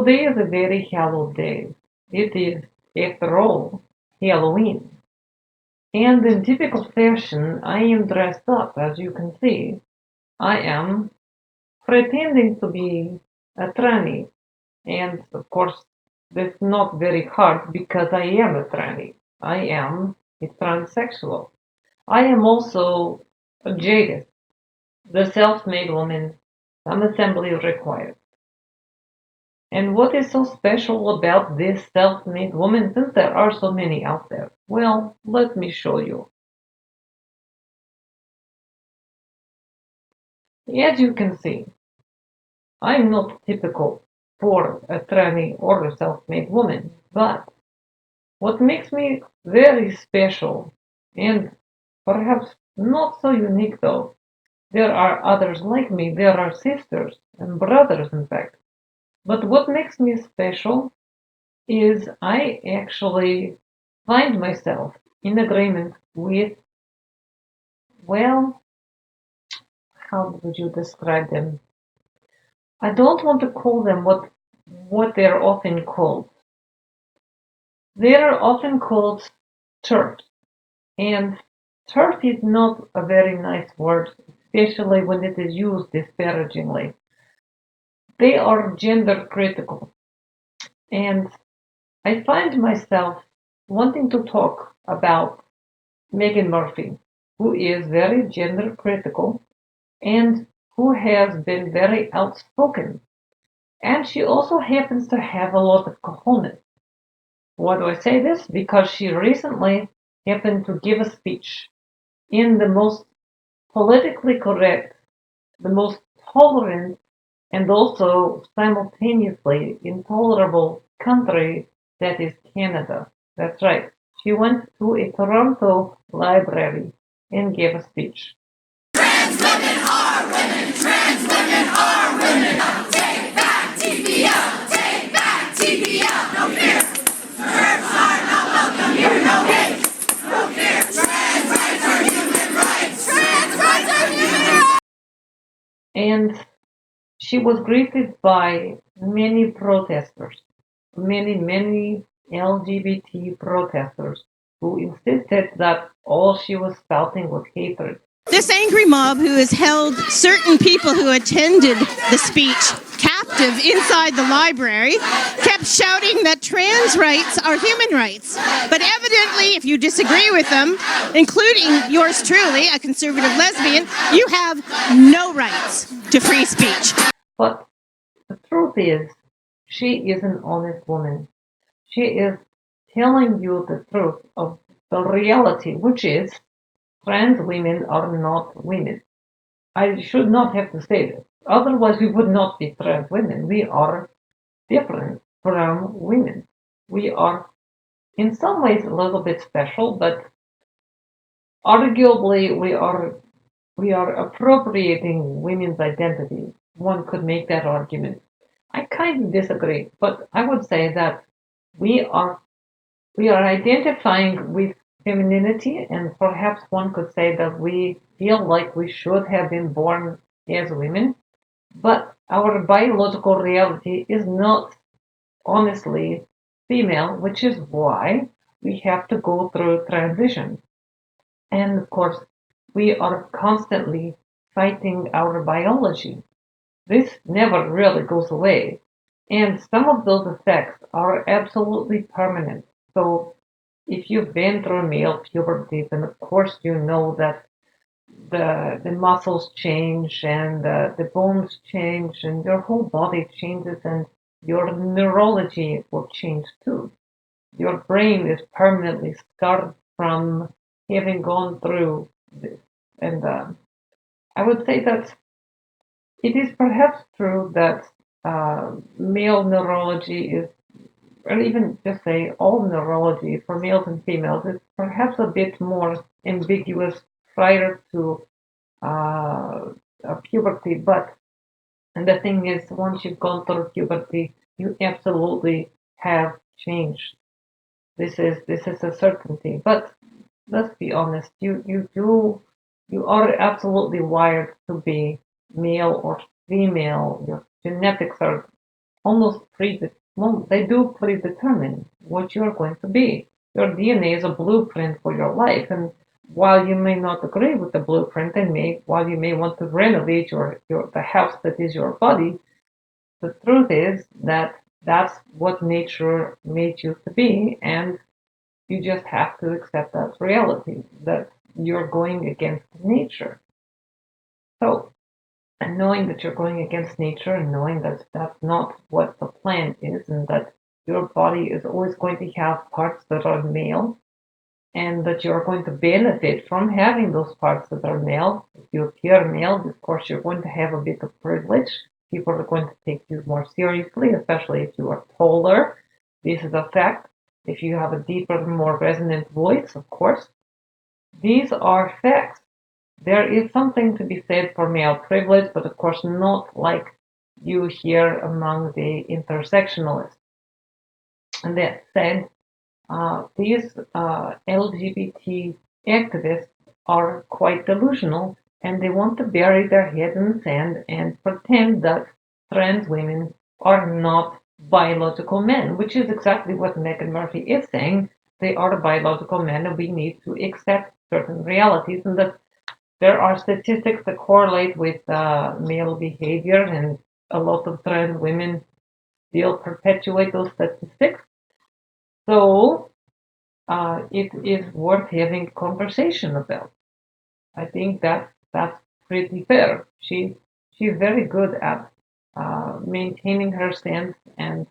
Today is a very hallowed day. It is, after all, Halloween. And in typical fashion, I am dressed up, as you can see. I am pretending to be a tranny. And of course, that's not very hard because I am a tranny. I am a transsexual. I am also a jaded, the self-made woman, some assembly required. And what is so special about this self-made woman since there are so many out there? Well, let me show you. As you can see, I'm not typical for a tranny or a self-made woman, but what makes me very special and perhaps not so unique though, there are others like me, there are sisters and brothers in fact, but what makes me special is I actually find myself in agreement with, well, how would you describe them? I don't want to call them what they're often called. They are often called TERFs, and TERF is not a very nice word, especially when it is used disparagingly. They are gender critical, and I find myself wanting to talk about Meghan Murphy, who is very gender critical and who has been very outspoken. And she also happens to have a lot of cojones. Why do I say this? Because she recently happened to give a speech in the most politically correct, the most tolerant, and also simultaneously intolerable country that is Canada. That's right. She went to a Toronto library and gave a speech. Trans women are women. Trans women are women. Take back TPL. Take back TPL. No fear. Herbs are not welcome here. No hate. No fear. Trans rights are human rights. Trans rights are human rights. And she was greeted by many protesters, many LGBT protesters who insisted that all she was spouting was hatred. This angry mob who has held certain people who attended the speech captive inside the library kept shouting that trans rights are human rights. But evidently, if you disagree with them, including yours truly, a conservative lesbian, you have no rights to free speech. But the truth is, she is an honest woman. She is telling you the truth of the reality, which is trans women are not women. I should not have to say this. Otherwise, we would not be trans women. We are different from women. We are, in some ways, a little bit special, but arguably, we are appropriating women's identity. One could make that argument. I kind of disagree, but I would say that we are we are identifying with femininity, and perhaps one could say that we feel like we should have been born as women, but our biological reality is not honestly female, which is why we have to go through transition. And of course, we are constantly fighting our biology. This never really goes away. And some of those effects are absolutely permanent. So if you've been through male puberty, then of course you know that the muscles change and the bones change and your whole body changes and your neurology will change too. Your brain is permanently scarred from having gone through this. And I would say that it is perhaps true that male neurology is, or even just say all neurology for males and females, is perhaps a bit more ambiguous prior to puberty. But and the thing is, once you've gone through puberty, you absolutely have changed. This is a certainty. But let's be honest, you are absolutely wired to be male or female. Your genetics are almost well, they do predetermine what you're going to be. Your DNA is a blueprint for your life, and while you may not agree with the blueprint, and while you may want to renovate the house that is your body, the truth is that that's what nature made you to be, and you just have to accept that reality that you're going against nature. So, and knowing that you're going against nature and knowing that that's not what the plan is and that your body is always going to have parts that are male and that you're going to benefit from having those parts that are male. If you appear male, of course, you're going to have a bit of privilege. People are going to take you more seriously, especially if you are taller. This is a fact. If you have a deeper, more resonant voice, of course. These are facts. There is something to be said for male privilege, but of course not like you hear among the intersectionalists. And that said, these LGBT activists are quite delusional and they want to bury their head in the sand and pretend that trans women are not biological men, which is exactly what Meghan Murphy is saying. They are biological men and we need to accept certain realities and that there are statistics that correlate with male behavior, and a lot of trans women still perpetuate those statistics. So it is worth having a conversation about. I think that's pretty fair. She's very good at maintaining her stance and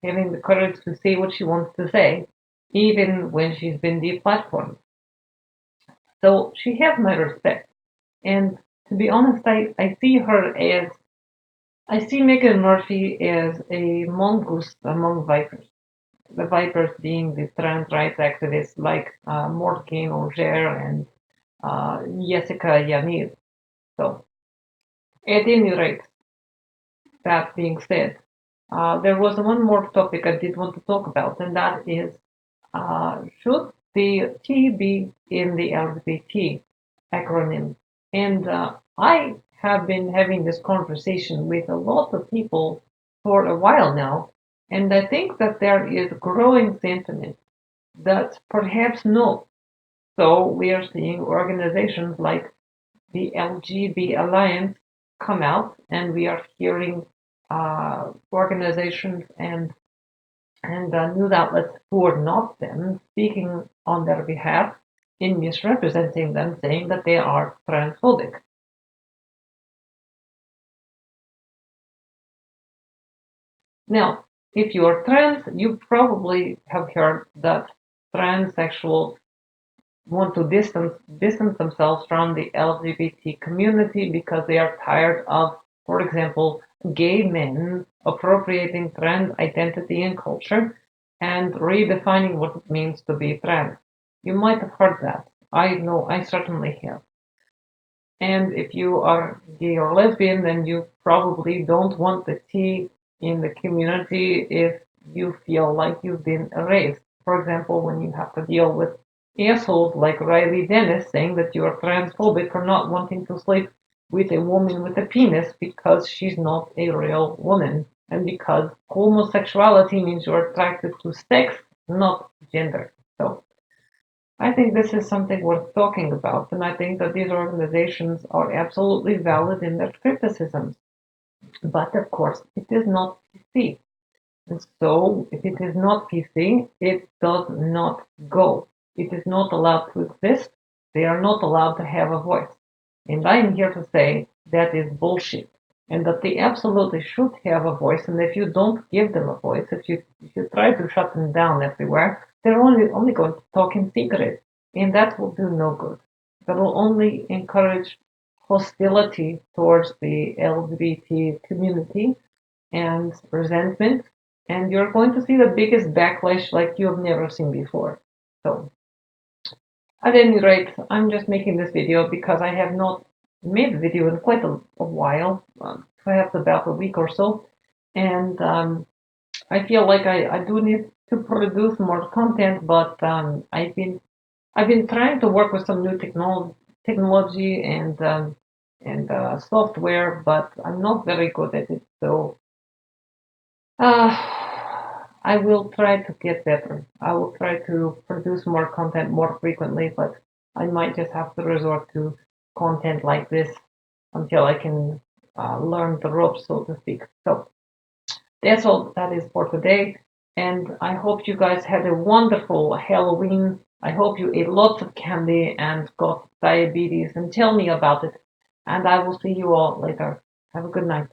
having the courage to say what she wants to say, even when she's been deplatformed. So she has my respect. And to be honest, I see her as I see Meghan Murphy as a mongoose among vipers. The vipers being the trans rights activists like Morgan Auger and Jessica Yanir. So, at any rate, that being said, there was one more topic I did want to talk about, and that is should the T be in the LGBT acronym? And I have been having this conversation with a lot of people for a while now, and I think that there is growing sentiment that perhaps no. So we are seeing organizations like the LGB Alliance come out, and we are hearing organizations and news outlets who are not them speaking on their behalf in misrepresenting them, saying that they are transphobic. Now, if you are trans, you probably have heard that transsexuals want to distance themselves from the LGBT community because they are tired of, for example, gay men appropriating trans identity and culture and redefining what it means to be trans. You might have heard that. I know, I certainly have. And if you are gay or lesbian, then you probably don't want the T in the community if you feel like you've been erased. For example, when you have to deal with assholes like Riley Dennis saying that you are transphobic for not wanting to sleep with a woman with a penis because she's not a real woman, and because homosexuality means you're attracted to sex, not gender. So I think this is something worth talking about, and I think that these organizations are absolutely valid in their criticisms. But of course, it is not PC. And so, if it is not PC, it does not go. It is not allowed to exist. They are not allowed to have a voice. And I am here to say that is bullshit. And that they absolutely should have a voice. And if you don't give them a voice, if you try to shut them down everywhere, they're only going to talk in secret. And that will do no good. That will only encourage hostility towards the LGBT community and resentment, and you're going to see the biggest backlash like you have never seen before. So, at any rate, I'm just making this video because I have not made a video in quite a while, perhaps about a week or so, and I feel like I do need to produce more content, but I've been trying to work with some new technology and software, but I'm not very good at it. So Uh, I will try to get better. I will try to produce more content more frequently, but I might just have to resort to content like this until I can learn the ropes, so to speak. So that's all that is for today. And I hope you guys had a wonderful Halloween. I hope you ate lots of candy and got diabetes and tell me about it. And I will see you all later. Have a good night.